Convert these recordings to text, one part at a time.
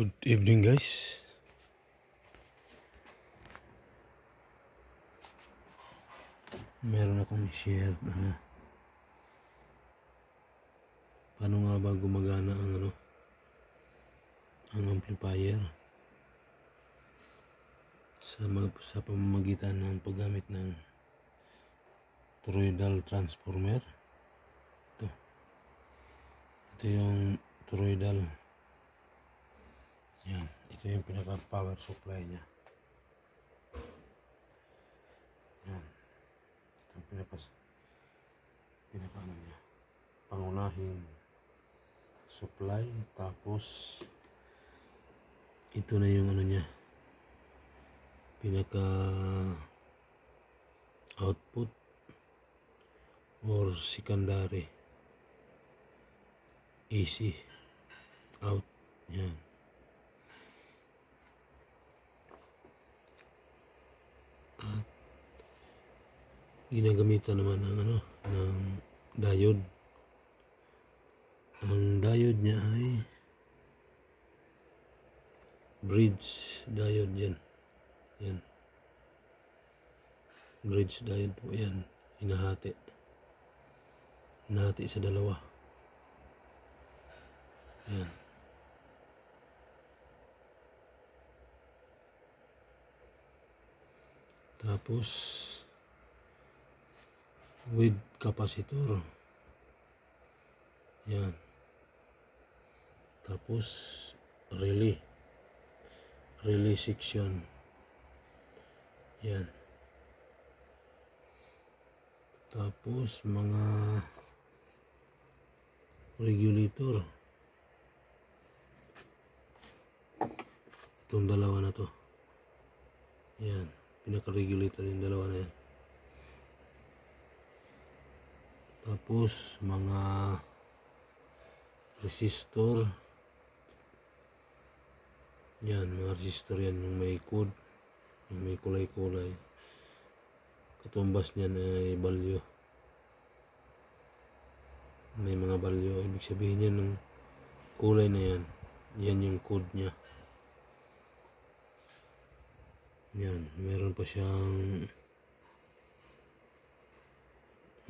Good evening guys. Meron akong i-share paano nga ba gumagana ang amplifier sa pamamagitan ng paggamit ng toroidal transformer. Ito yung toroidal. Yan, ito yung pinaka power supply niya. Yan, ito yung pinaka niya, pangunahing supply. Tapos ito na yung niya, pinaka output or secondary AC out. Yan, at ginagamitan naman ng diode. Ang diode niya ay bridge diode. Yan, bridge diode po yan. Hinahati sa dalawa. Yan, tapos with capacitor. Yan, tapos relay section. Yan, tapos mga regulator. Itong dalawa na to. Yan, pinaka-regulator yung dalawa na yan. Tapos mga resistor. Yan, mga resistor yan, yung may code, yung may kulay-kulay. Katumbas niyan ay balyo. May mga balyo, ibig sabihin yan ng kulay na yan. Yan yung code niya. Yan, meron pa siyang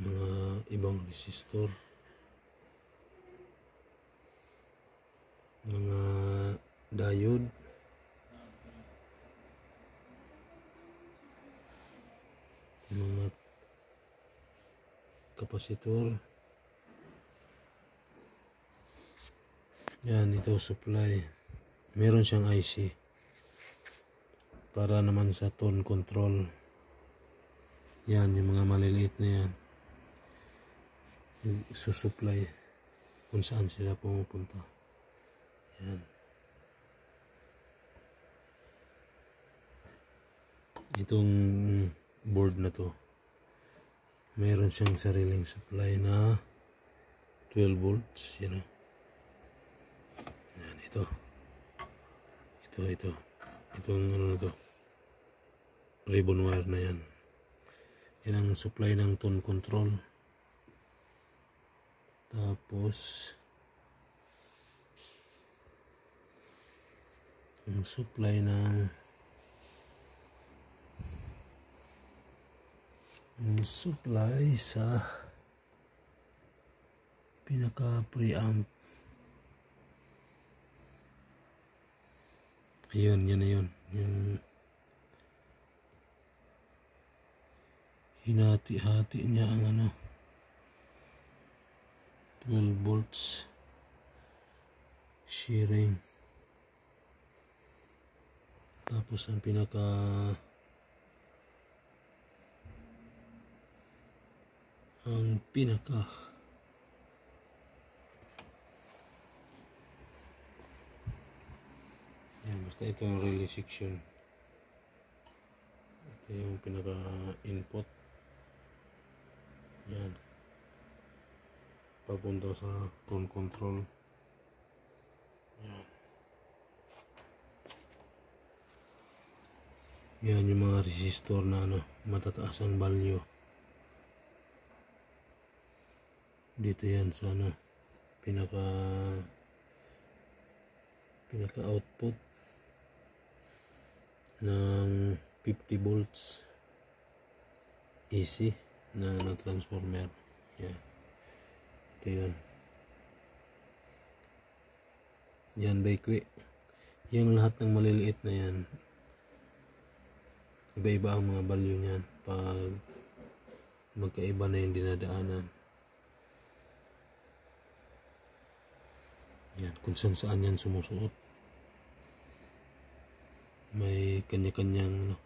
mga ibang resistor, mga diode, mga kapasitor. Yan, ito supply. Meron siyang IC para naman sa tone control. Yan, yung mga maliliit na yan, yung susupply kung saan sila pumupunta. Yan, itong board na to, meron siyang sariling supply na 12 volts. Yan, yan, ito itong na to, ribbon wire na yan. Yan ang supply ng tone control. Tapos ang supply sa pinaka preamp. Ayun, yan na yun, yung hinati-hati niya ang 12 volts sharing. Tapos ang pinaka yan, basta ito yung relay section. Ito yung pinaka input. Yan, papunta sa tone control. Yan, yan yung mga resistor na matataas ang value. Dito yan sa pinaka pinaka output ng 50 volts AC na transformer. Yan. Ito yun. Yan baikwi. Yung lahat ng maliliit na yan, iba-iba ang mga value niyan pag magkaiba na yung dinadaanan. Yan, kung saan yan sumusuot. May kanya-kanyang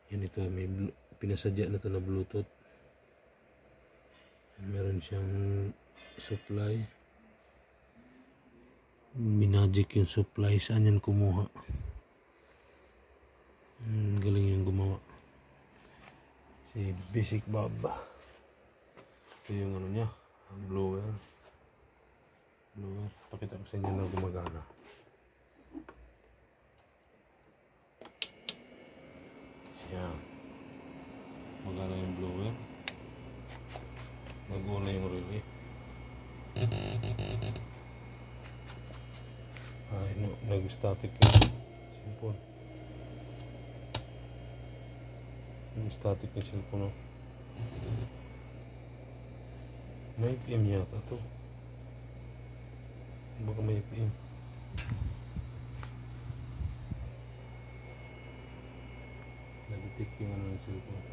yan, ito may pinasadya na ito na Bluetooth. Meron siyang supply. Minagic yung supply. Saan yan kumuha? Galing yung gumawa. Si Basic Bob. Ito yung ano niya, ang blower. Pakita ko sa inyo na gumagana. Yan. Magana yung blower. Nag-on na yung relay. Ay no, nag-static yung cellphone. Nag-static yung cellphone, no? May PM yata to. Baka may PM. Nag-detect yung ano ng cellphone.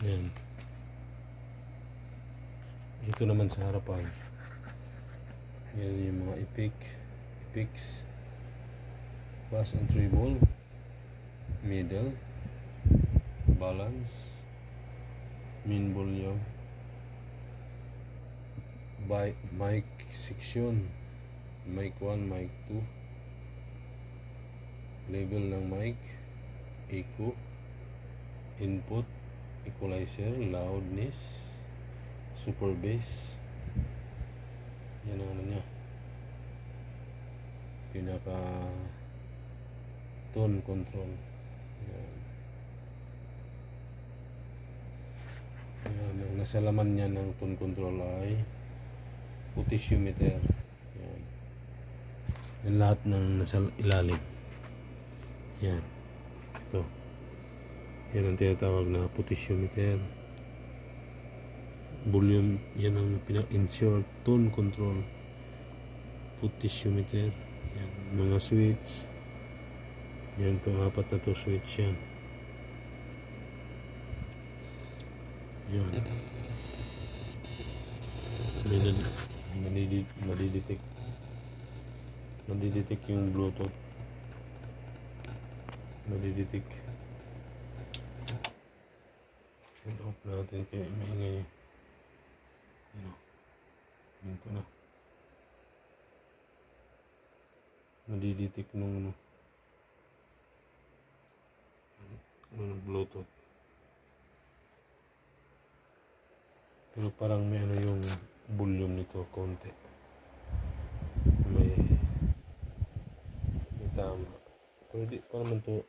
Yan. Ito naman sa harapan. Yan yung mga epics, bass and treble, middle, balance, mean volume, by mic section, mic 1, mic 2, level ng mic, echo, input, equalizer, loudness, super bass. Yan ang ano niya, pinaka tone control. Yan. Yan, ang nasa laman niya ng tone control ay potentiometer. Yan. Yan lahat ng nasa ilalim. Yan. Ito. Yan ang tinatawag na potentiometer. Volume, yan ang insert tone control. Potentiometer. Yan, mga switch. Yan, itong apat na to switch yan. Yan. Nadidetect yung Bluetooth. Nadidetect. Yan, off natin kaya maingay. Ito na. Nadidetect nung Bluetooth. Pero parang may ano yung volume nito, konti. May tama. Pero di pa naman to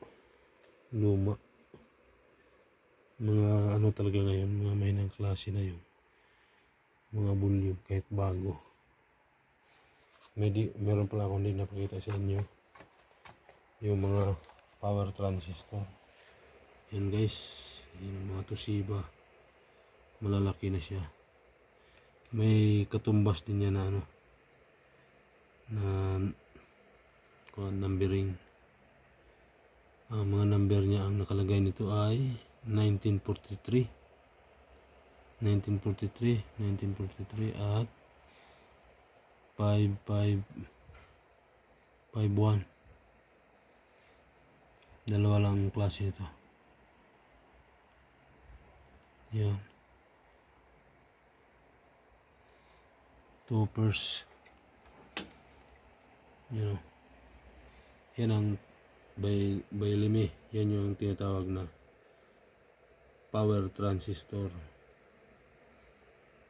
luma. Mga ano talaga ngayon, mga mahinang klase na yun. Mga volume kahit bago. Meron pala akong din napakita sa inyo yung mga power transistor. Yan guys, yung mga Toshiba, malalaki na siya. May katumbas din yan na ano, na numbering. Ang mga number niya, ang nakalagay nito ay 1943 at 5551. Dalawa lang ang klase nito. Yan. Toppers. Yan. Yan ang Bailimi. Yan yung tinatawag na power transistor.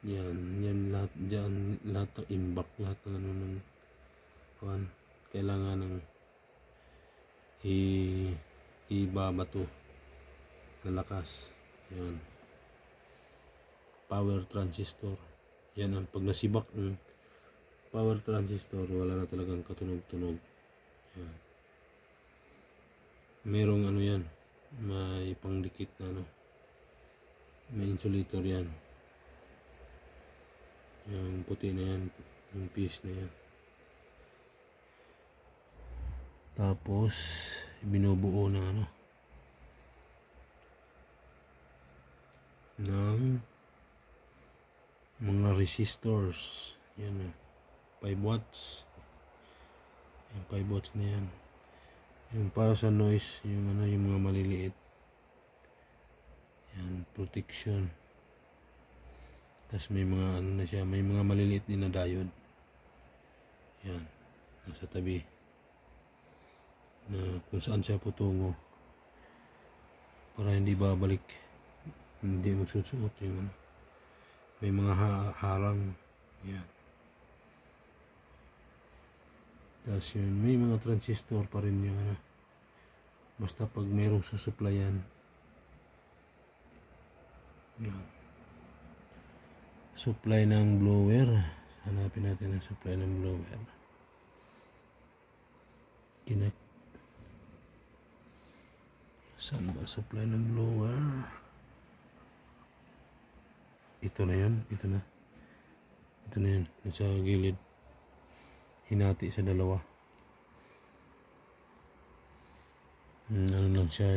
Yan lahat dyan, lahat ng imbak, lahat ng ano ng kailangan ng ibabato na lakas. Yan, power transistor. Yan ang pag nasibak ng power transistor, wala na talagang katunog-tunog. Yan. Merong ano yan, may pangdikit na ano, may insulator yan. Yung puti na yan, yung piece na yan. Tapos binubuo ng ano, ng mga resistors. Yan, 5 watts. Yung 5 watts na yan. Yung para sa noise, yung ano, yung mga maliliit. Yan, protection. Tapos may mga ano na siya, may mga maliliit din na diode. Yan, nasa tabi. Na kung saan siya putungo. Para hindi babalik. Hindi magsusuot yung ano. May mga harang. Yan. Tapos yun, may mga transistor pa rin yung ano. Basta pag mayroong susuplayan. Yan. Supply ng blower. Hanapin natin ang supply ng blower. Saan ba supply ng blower? Ito na yun. Ito na. Ito na yun. Nasa gilid. Hinati sa dalawa. Ano lang siya,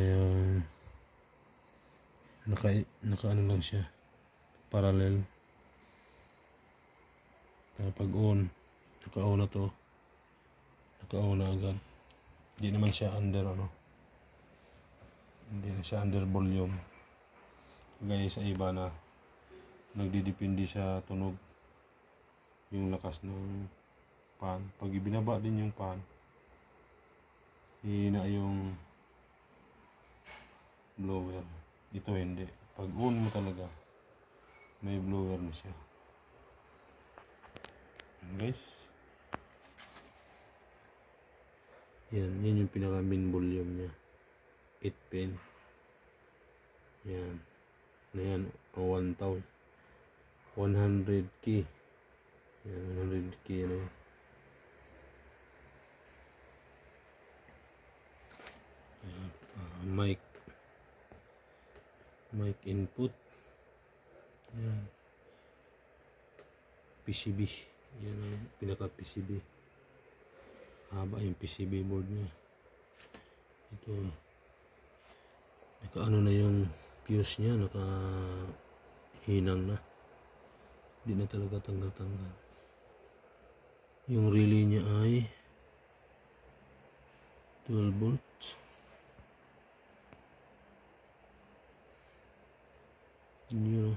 naka ano lang siya, parallel. Pero pag on, naka-on na to, naka-on na agad. Hindi naman siya under ano, hindi na siya under volume. Gaya sa iba na nagdidepende sa tunog yung lakas ng pan. Pag ibinaba din yung pan, hihina yung blower. Ito hindi. Pag on mo talaga, may blower na siya. Guys, yan yung pinaka main volume niya, 8 pin. Yan na yan, 100k. Yan, 100k na yan. Mic input. Yan. PCB. Yan ang pinaka PCB. Haba yung PCB board niya. Ito. Naka-ano na yung fuse niya. Naka-hinang na. Hindi na talaga tanggal-tanggal. Yung relay niya ay 12 volts. Yun,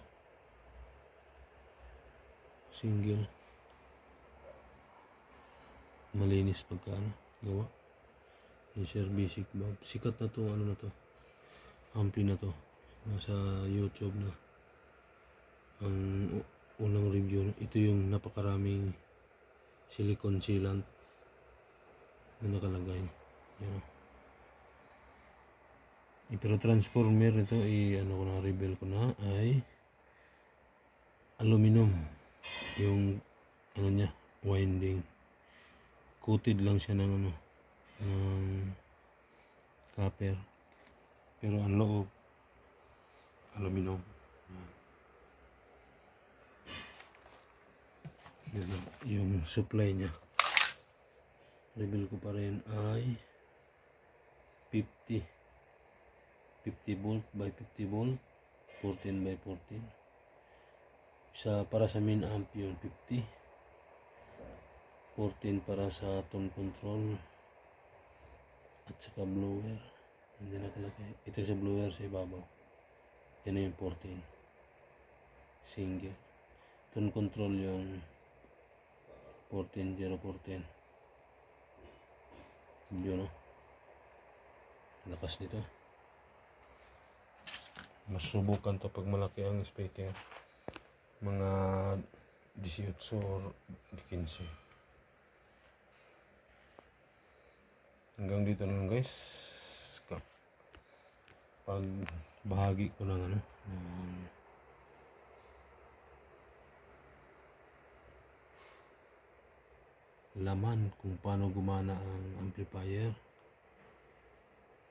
single, malinis pagka ano, gawa. Insert basic bulb. Sikat na to, ano na to, ampli na to, nasa YouTube na ang unang review. Ito yung napakaraming silicone sealant na nakalagay. Yan. Pero transformer nito ano ko na, reveal ko na ay aluminum. Yung ano niya, winding. Coated lang siya ng ano, ng copper. Pero ang loob aluminum. Yan yung supply niya. Reveal ko pa rin ay 50 volt by 50 volt, 14 by 14. Para sa main amp yun, 50. 14 para sa tone control at saka blower. Hindi nakalagay. Ito sa blower sa ibabaw. Yan na yung 14. Single. Tone control yung 14-014. Yun o. Lakas nito. Masubukan to pag malaki ang speaker. Mga 18 or 15. Hanggang dito na lang guys. Pag bahagi ko ng ano, laman kung paano gumana ang amplifier.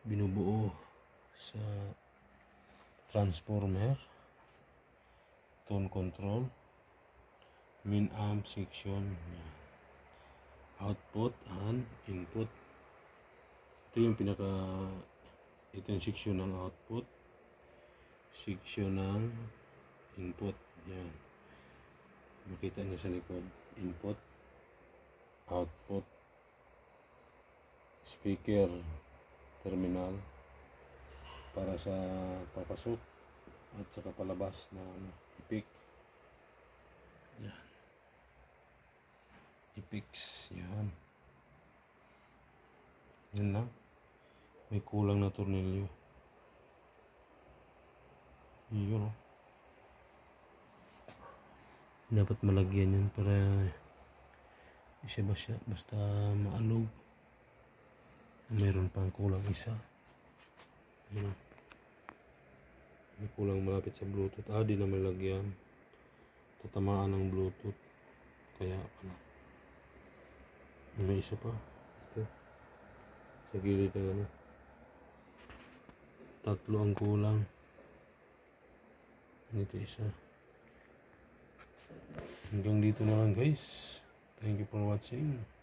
Binubuo sa transformer, tone control, min amp section, output and input. Ito yung ito yung section ng output, section ng input. Yan, makita nyo sa likod, input, output, speaker terminal para sa papasok at saka palabas na ipik. Yan, ipiks. Yan, yan lang. May kulang na tornilyo. Yun, dapat malagyan yan para isa basta maalog. Mayroon pang kulang isa. Yun, may kulang malapit sa Bluetooth. Di na may lagyan. Tatamaan ng Bluetooth. Kaya pala. May isa pa. Ito. Sa gilid na tatlo ang kulang. Ito isa. Hanggang dito na lang guys. Thank you for watching.